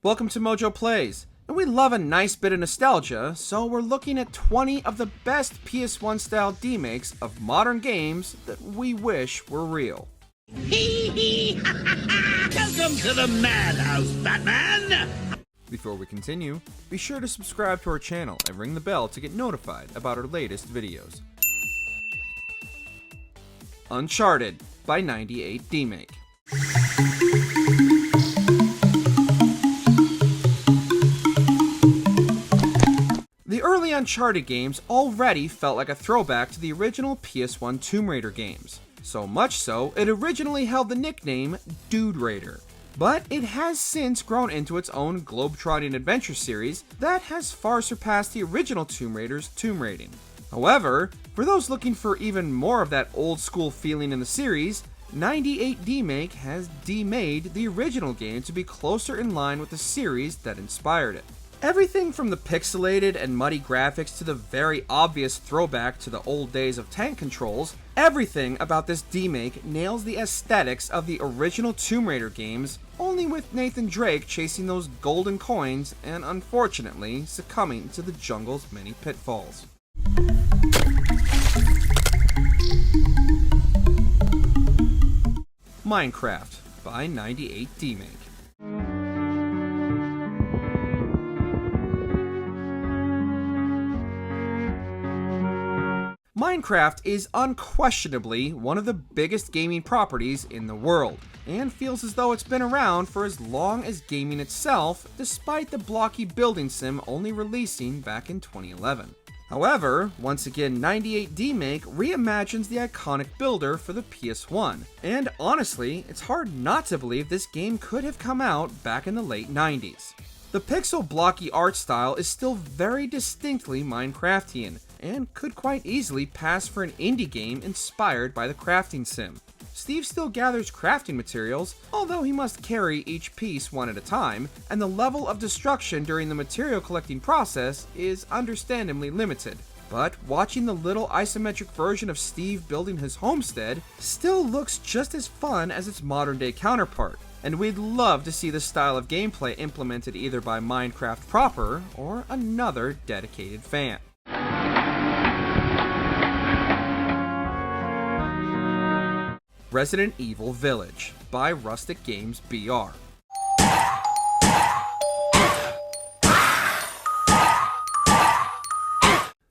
Welcome to MojoPlays, and we love a nice bit of nostalgia, so we're looking at 20 of the best PS1 style demakes of modern games that we wish were real. Hee hee ha ha ha! Welcome to the madhouse, Batman! Before we continue, be sure to subscribe to our channel and ring the bell to get notified about our latest videos. Uncharted by 98 Demake. The early Uncharted games already felt like a throwback to the original PS1 Tomb Raider games. So much so, it originally held the nickname Dude Raider. But it has since grown into its own globe-trotting adventure series that has far surpassed the original Tomb Raider's tomb raiding. However, for those looking for even more of that old-school feeling in the series, 98 Demake has demade the original game to be closer in line with the series that inspired it. Everything from the pixelated and muddy graphics to the very obvious throwback to the old days of tank controls, everything about this demake nails the aesthetics of the original Tomb Raider games, only with Nathan Drake chasing those golden coins and unfortunately succumbing to the jungle's many pitfalls. Minecraft by 98 Demake. Minecraft is unquestionably one of the biggest gaming properties in the world, and feels as though it's been around for as long as gaming itself, despite the blocky building sim only releasing back in 2011. However, once again 98 Demake reimagines the iconic builder for the PS1, and honestly, it's hard not to believe this game could have come out back in the late 90s. The pixel blocky art style is still very distinctly Minecraftian, and could quite easily pass for an indie game inspired by the crafting sim. Steve still gathers crafting materials, although he must carry each piece one at a time, and the level of destruction during the material collecting process is understandably limited. But watching the little isometric version of Steve building his homestead still looks just as fun as its modern day counterpart, and we'd love to see this style of gameplay implemented either by Minecraft proper or another dedicated fan. Resident Evil Village by Rustic Games BR.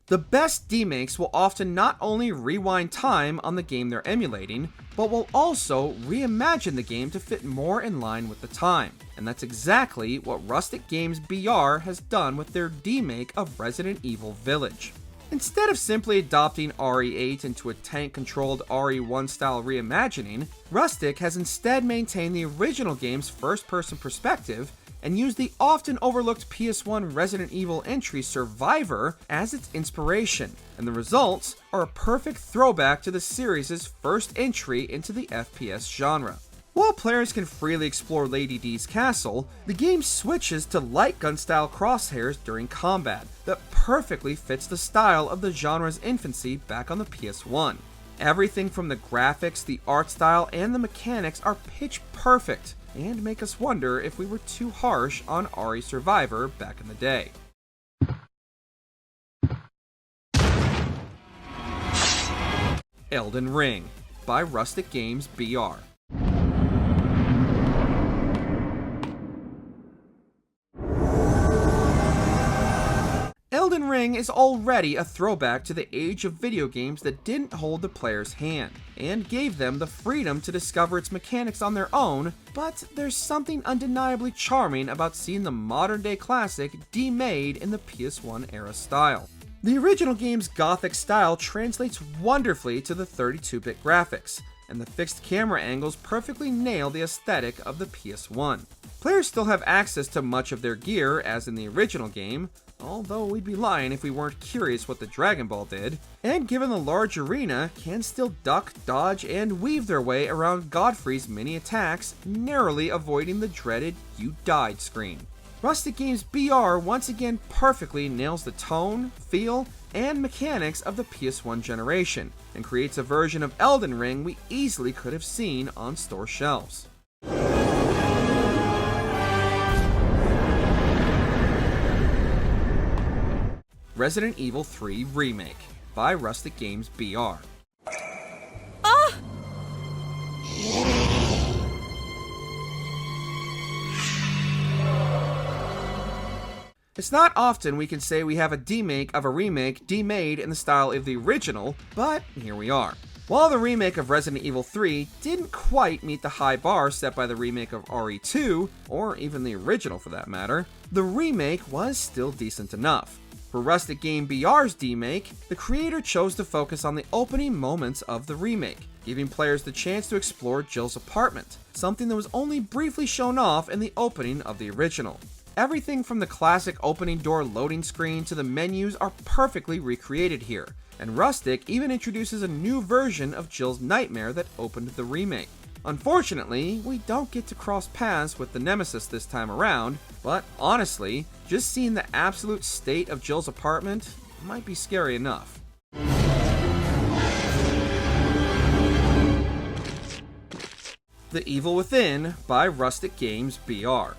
The best demakes will often not only rewind time on the game they're emulating, but will also reimagine the game to fit more in line with the time. And that's exactly what Rustic Games BR has done with their demake of Resident Evil Village. Instead of simply adopting RE8 into a tank-controlled RE1 style reimagining, Rustic has instead maintained the original game's first-person perspective and used the often overlooked PS1 Resident Evil entry Survivor as its inspiration, and the results are a perfect throwback to the series' first entry into the FPS genre. While players can freely explore Lady D's castle, the game switches to light gun style crosshairs during combat that perfectly fits the style of the genre's infancy back on the PS1. Everything from the graphics, the art style, and the mechanics are pitch perfect, and make us wonder if we were too harsh on RE Survivor back in the day. Elden Ring by Rustic Games BR. Elden Ring is already a throwback to the age of video games that didn't hold the player's hand, and gave them the freedom to discover its mechanics on their own, but there's something undeniably charming about seeing the modern-day classic demade in the PS1 era style. The original game's Gothic style translates wonderfully to the 32-bit graphics, and the fixed camera angles perfectly nail the aesthetic of the PS1. Players still have access to much of their gear as in the original game, although we'd be lying if we weren't curious what the Dragon Ball did, and given the large arena, can still duck, dodge, and weave their way around Godfrey's many attacks, narrowly avoiding the dreaded "you died" screen. Rustic Games BR once again perfectly nails the tone, feel, and mechanics of the PS1 generation, and creates a version of Elden Ring we easily could have seen on store shelves. Resident Evil 3 Remake by Rustic Games BR. It's not often we can say we have a demake of a remake demade in the style of the original, but here we are. While the remake of Resident Evil 3 didn't quite meet the high bar set by the remake of RE2, or even the original for that matter, the remake was still decent enough. For Rustic Game BR's Demake, the creator chose to focus on the opening moments of the remake, giving players the chance to explore Jill's apartment, something that was only briefly shown off in the opening of the original. Everything from the classic opening door loading screen to the menus are perfectly recreated here, and Rustic even introduces a new version of Jill's nightmare that opened the remake. Unfortunately, we don't get to cross paths with the Nemesis this time around, but honestly, just seeing the absolute state of Jill's apartment might be scary enough. The Evil Within by Rustic Games BR.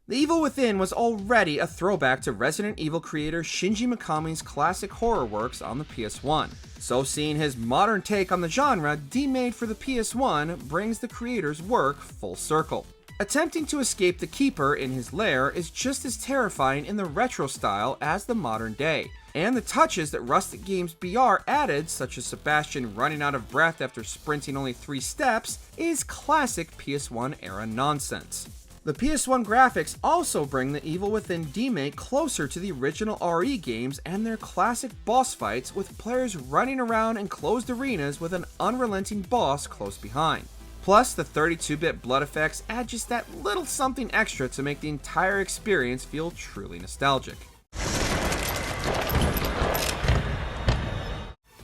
The Evil Within was already a throwback to Resident Evil creator Shinji Mikami's classic horror works on the PS1. So seeing his modern take on the genre demade for the PS1 brings the creator's work full circle. Attempting to escape the Keeper in his lair is just as terrifying in the retro style as the modern day, and the touches that Rustic Games BR added, such as Sebastian running out of breath after sprinting only 3 steps, is classic PS1 era nonsense. The PS1 graphics also bring the Evil Within Demake closer to the original RE games and their classic boss fights, with players running around enclosed arenas with an unrelenting boss close behind. Plus, the 32-bit blood effects add just that little something extra to make the entire experience feel truly nostalgic.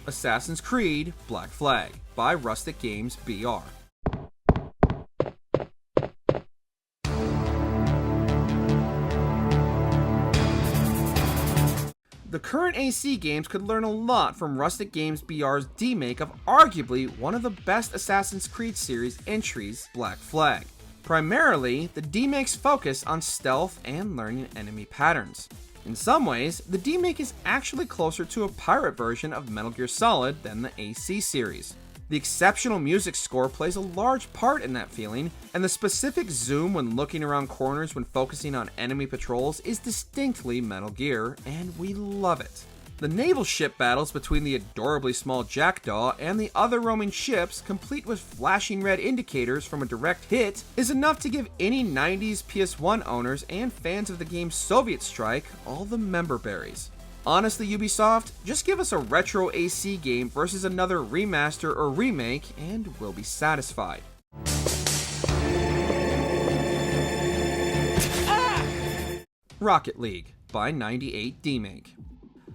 Assassin's Creed Black Flag by Rustic Games BR. The current AC games could learn a lot from Rustic Games BR's demake of arguably one of the best Assassin's Creed series entries, Black Flag. Primarily, the demake's focus on stealth and learning enemy patterns. In some ways, the demake is actually closer to a pirate version of Metal Gear Solid than the AC series. The exceptional music score plays a large part in that feeling, and the specific zoom when looking around corners when focusing on enemy patrols is distinctly Metal Gear, and we love it. The naval ship battles between the adorably small Jackdaw and the other roaming ships, complete with flashing red indicators from a direct hit, is enough to give any 90s PS1 owners and fans of the game's Soviet strike all the member berries. Honestly, Ubisoft, just give us a retro AC game versus another remaster or remake, and we'll be satisfied. Rocket League by 98 Demake.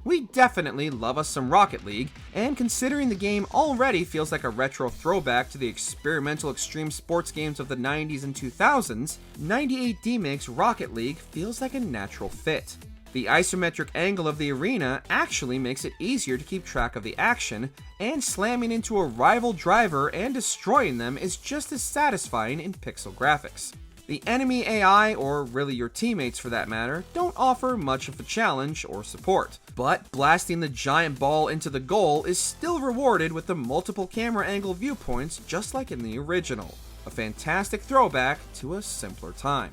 We definitely love us some Rocket League, and considering the game already feels like a retro throwback to the experimental extreme sports games of the 90s and 2000s, 98 Demake's Rocket League feels like a natural fit. The isometric angle of the arena actually makes it easier to keep track of the action, and slamming into a rival driver and destroying them is just as satisfying in pixel graphics. The enemy AI, or really your teammates for that matter, don't offer much of a challenge or support, but blasting the giant ball into the goal is still rewarded with the multiple camera angle viewpoints just like in the original. A fantastic throwback to a simpler time.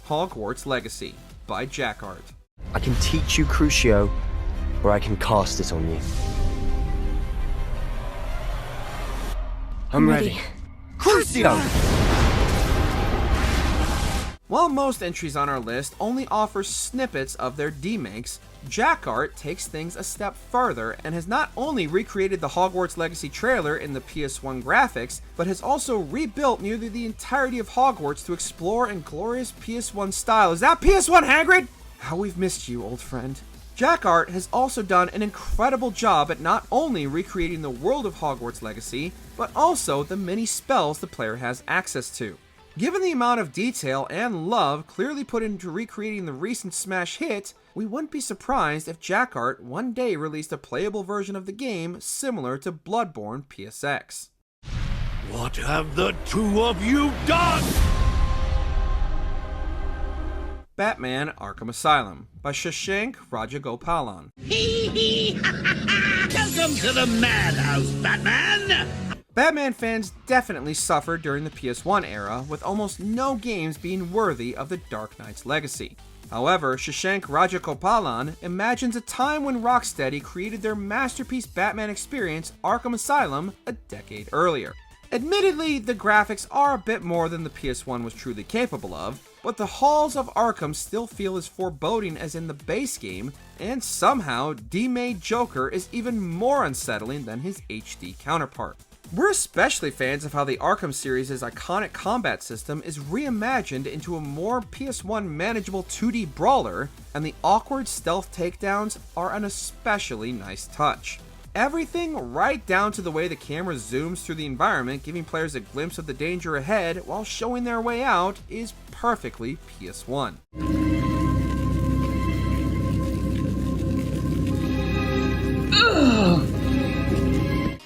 Hogwarts Legacy by Jackart. I can teach you Crucio, or I can cast it on you. I'm ready. Crucio! While most entries on our list only offer snippets of their demakes, Jackart takes things a step further and has not only recreated the Hogwarts Legacy trailer in the PS1 graphics, but has also rebuilt nearly the entirety of Hogwarts to explore in glorious PS1 style. Is that PS1 Hagrid? How we've missed you, old friend. Jackart has also done an incredible job at not only recreating the world of Hogwarts Legacy, but also the many spells the player has access to. Given the amount of detail and love clearly put into recreating the recent smash hit, we wouldn't be surprised if Jackart one day released a playable version of the game similar to Bloodborne PSX. What have the two of you done? Batman Arkham Asylum by Shashank Rajagopalan. Welcome to the madhouse, Batman! Batman fans definitely suffered during the PS1 era, with almost no games being worthy of the Dark Knight's legacy. However, Shashank Rajagopalan imagines a time when Rocksteady created their masterpiece Batman experience, Arkham Asylum, a decade earlier. Admittedly, the graphics are a bit more than the PS1 was truly capable of, but the halls of Arkham still feel as foreboding as in the base game, and somehow, Demake Joker is even more unsettling than his HD counterpart. We're especially fans of how the Arkham series' iconic combat system is reimagined into a more PS1 manageable 2D brawler, and the awkward stealth takedowns are an especially nice touch. Everything right down to the way the camera zooms through the environment, giving players a glimpse of the danger ahead while showing their way out, is perfectly PS1.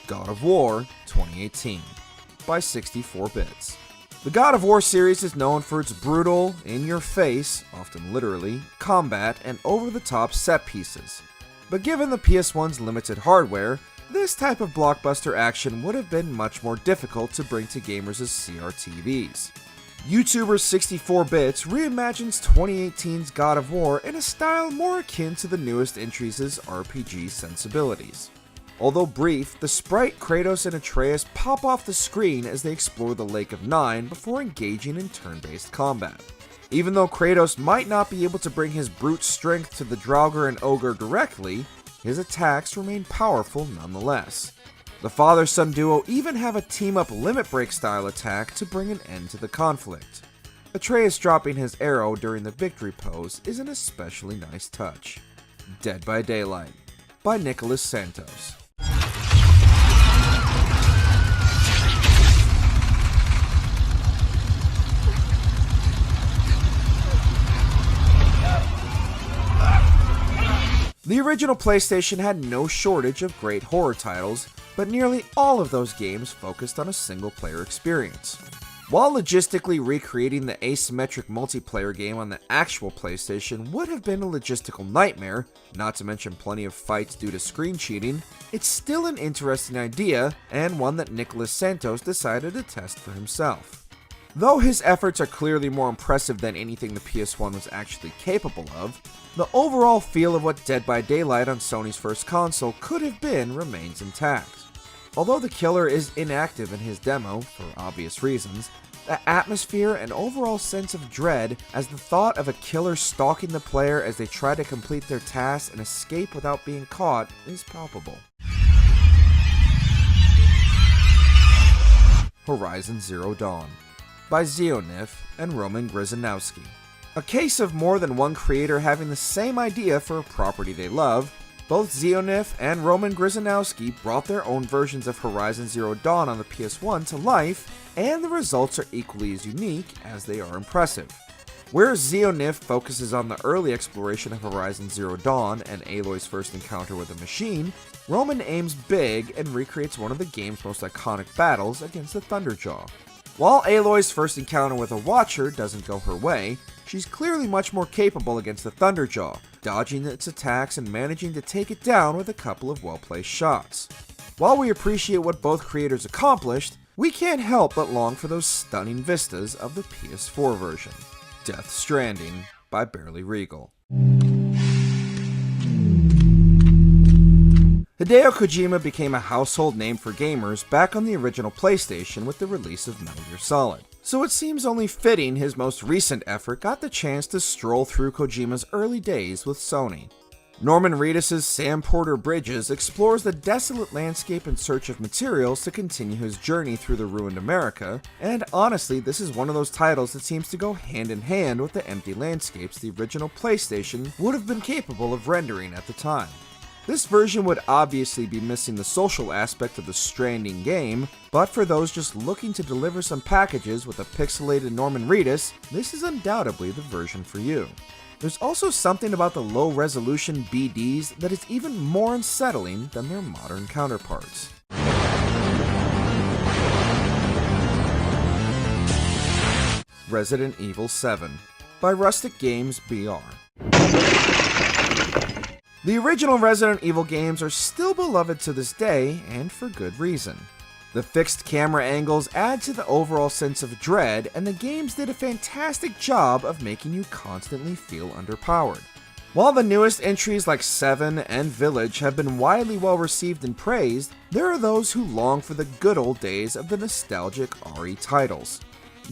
God of War 2018 by 64bits. The God of War series is known for its brutal, in-your-face, often literally, combat and over-the-top set pieces. But given the PS1's limited hardware, this type of blockbuster action would have been much more difficult to bring to gamers as CRTVs. YouTuber 64bits reimagines 2018's God of War in a style more akin to the newest entry's RPG sensibilities. Although brief, the sprite Kratos and Atreus pop off the screen as they explore the Lake of Nine before engaging in turn-based combat. Even though Kratos might not be able to bring his brute strength to the Draugr and Ogre directly, his attacks remain powerful nonetheless. The father-son duo even have a team-up limit break style attack to bring an end to the conflict. Atreus dropping his arrow during the victory pose is an especially nice touch. Dead by Daylight by Nicholas Santos. The original PlayStation had no shortage of great horror titles, but nearly all of those games focused on a single-player experience. While logistically recreating the asymmetric multiplayer game on the actual PlayStation would have been a logistical nightmare, not to mention plenty of fights due to screen cheating, it's still an interesting idea, and one that Nicholas Santos decided to test for himself. Though his efforts are clearly more impressive than anything the PS1 was actually capable of, the overall feel of what Dead by Daylight on Sony's first console could have been remains intact. Although the killer is inactive in his demo, for obvious reasons, the atmosphere and overall sense of dread as the thought of a killer stalking the player as they try to complete their tasks and escape without being caught is palpable. Horizon Zero Dawn by Xionif and Roman Grzanowski. A case of more than one creator having the same idea for a property they love, both Xionif and Roman Grzanowski brought their own versions of Horizon Zero Dawn on the PS1 to life, and the results are equally as unique as they are impressive. Whereas Xionif focuses on the early exploration of Horizon Zero Dawn and Aloy's first encounter with a machine, Roman aims big and recreates one of the game's most iconic battles against the Thunderjaw. While Aloy's first encounter with a Watcher doesn't go her way, she's clearly much more capable against the Thunderjaw, dodging its attacks and managing to take it down with a couple of well-placed shots. While we appreciate what both creators accomplished, we can't help but long for those stunning vistas of the PS4 version. Death Stranding by Barely Regal. Hideo Kojima became a household name for gamers back on the original PlayStation with the release of Metal Gear Solid. So it seems only fitting his most recent effort got the chance to stroll through Kojima's early days with Sony. Norman Reedus' Sam Porter Bridges explores the desolate landscape in search of materials to continue his journey through the ruined America, and honestly, this is one of those titles that seems to go hand in hand with the empty landscapes the original PlayStation would have been capable of rendering at the time. This version would obviously be missing the social aspect of the Stranding game, but for those just looking to deliver some packages with a pixelated Norman Reedus, this is undoubtedly the version for you. There's also something about the low-resolution BDs that is even more unsettling than their modern counterparts. Resident Evil 7 by Rustic Games BR. The original Resident Evil games are still beloved to this day, and for good reason. The fixed camera angles add to the overall sense of dread, and the games did a fantastic job of making you constantly feel underpowered. While the newest entries like 7 and Village have been widely well received and praised, there are those who long for the good old days of the nostalgic RE titles.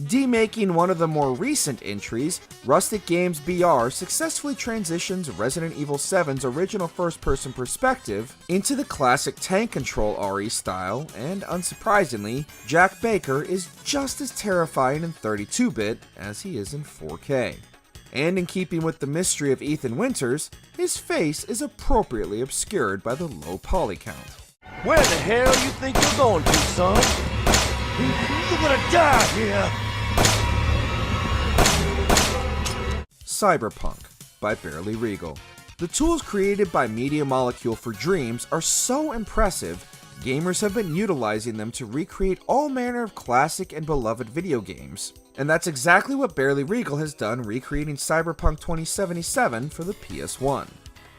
Demaking one of the more recent entries, Rustic Games BR successfully transitions Resident Evil 7's original first-person perspective into the classic tank control RE style, and unsurprisingly, Jack Baker is just as terrifying in 32-bit as he is in 4K. And in keeping with the mystery of Ethan Winters, his face is appropriately obscured by the low poly count. Where the hell you think you're going to, son? You're gonna die here! Cyberpunk by Barely Regal. The tools created by Media Molecule for Dreams are so impressive, gamers have been utilizing them to recreate all manner of classic and beloved video games. And that's exactly what Barely Regal has done recreating Cyberpunk 2077 for the PS1.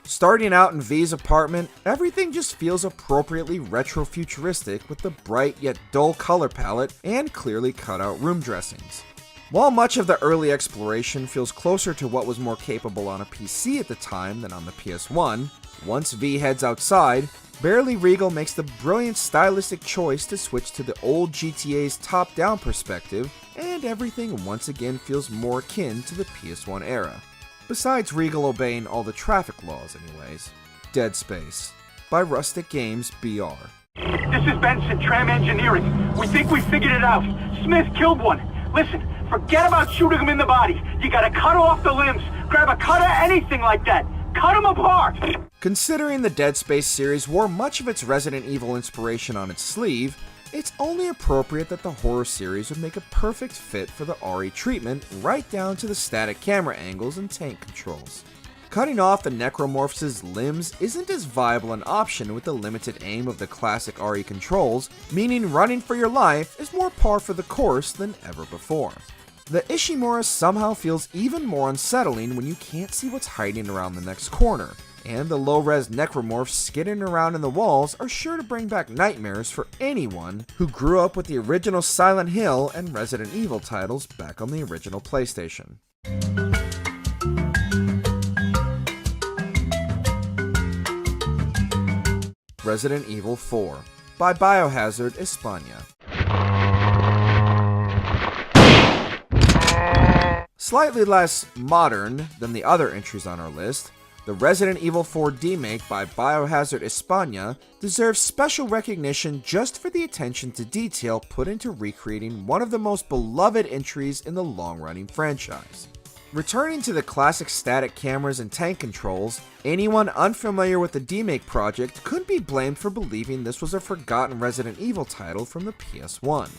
Starting out in V's apartment, everything just feels appropriately retro-futuristic with the bright yet dull color palette and clearly cut out room dressings. While much of the early exploration feels closer to what was more capable on a PC at the time than on the PS1, once V heads outside, Barely Regal makes the brilliant stylistic choice to switch to the old GTA's top-down perspective, and everything once again feels more akin to the PS1 era. Besides Regal obeying all the traffic laws anyways. Dead Space by Rustic Games BR. This is Benson, Tram Engineering. We think we figured it out. Smith killed one. Listen, forget about shooting him in the body. You gotta cut off the limbs. Grab a cutter, anything like that. Cut him apart! Considering the Dead Space series wore much of its Resident Evil inspiration on its sleeve, it's only appropriate that the horror series would make a perfect fit for the RE treatment, right down to the static camera angles and tank controls. Cutting off the necromorphs' limbs isn't as viable an option with the limited aim of the classic RE controls, meaning running for your life is more par for the course than ever before. The Ishimura somehow feels even more unsettling when you can't see what's hiding around the next corner, and the low-res necromorphs skidding around in the walls are sure to bring back nightmares for anyone who grew up with the original Silent Hill and Resident Evil titles back on the original PlayStation. Resident Evil 4 by Biohazard España. Slightly less modern than the other entries on our list, the Resident Evil 4 Demake by Biohazard España deserves special recognition just for the attention to detail put into recreating one of the most beloved entries in the long-running franchise. Returning to the classic static cameras and tank controls, anyone unfamiliar with the Demake project couldn't be blamed for believing this was a forgotten Resident Evil title from the PS1.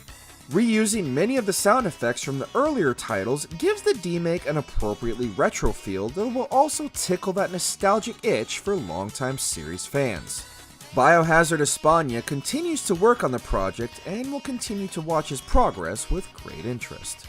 Reusing many of the sound effects from the earlier titles gives the Demake an appropriately retro feel that will also tickle that nostalgic itch for longtime series fans. Biohazard España continues to work on the project and will continue to watch his progress with great interest.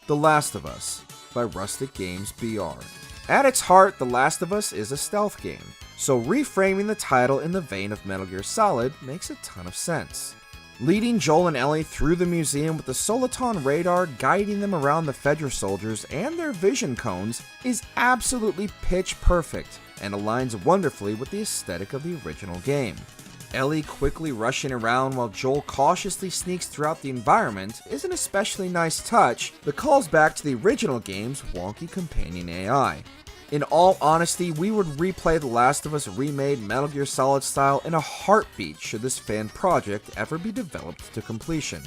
The Last of Us by Rustic Games BR. At its heart, The Last of Us is a stealth game, so reframing the title in the vein of Metal Gear Solid makes a ton of sense. Leading Joel and Ellie through the museum with the Soliton radar guiding them around the Fedra soldiers and their vision cones is absolutely pitch perfect and aligns wonderfully with the aesthetic of the original game. Ellie quickly rushing around while Joel cautiously sneaks throughout the environment is an especially nice touch that calls back to the original game's wonky companion AI. In all honesty, we would replay The Last of Us remade Metal Gear Solid style in a heartbeat should this fan project ever be developed to completion.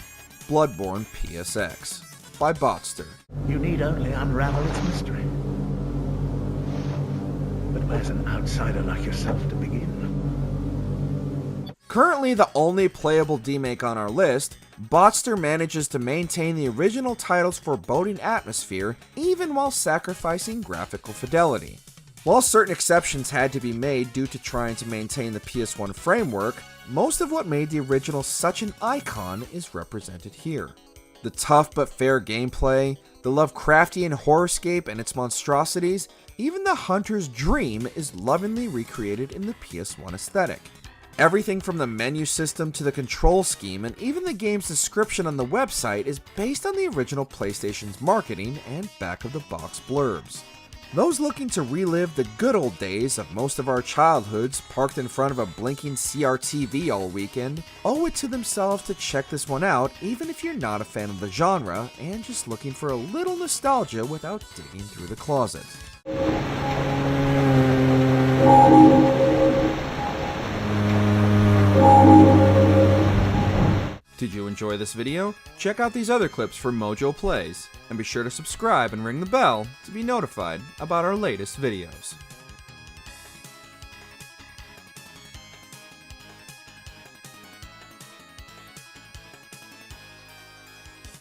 Bloodborne PSX by Botster. You need only unravel its mystery. But where's an outsider like yourself to begin? Currently the only playable Demake on our list, Botster manages to maintain the original title's foreboding atmosphere even while sacrificing graphical fidelity. While certain exceptions had to be made due to trying to maintain the PS1 framework, most of what made the original such an icon is represented here. The tough but fair gameplay, the Lovecraftian horrorscape and its monstrosities, even the hunter's dream is lovingly recreated in the PS1 aesthetic. Everything from the menu system to the control scheme and even the game's description on the website is based on the original PlayStation's marketing and back-of-the-box blurbs. Those looking to relive the good old days of most of our childhoods parked in front of a blinking CRTV all weekend owe it to themselves to check this one out even if you're not a fan of the genre and just looking for a little nostalgia without digging through the closet. Did you enjoy this video? Check out these other clips from MojoPlays, and be sure to subscribe and ring the bell to be notified about our latest videos.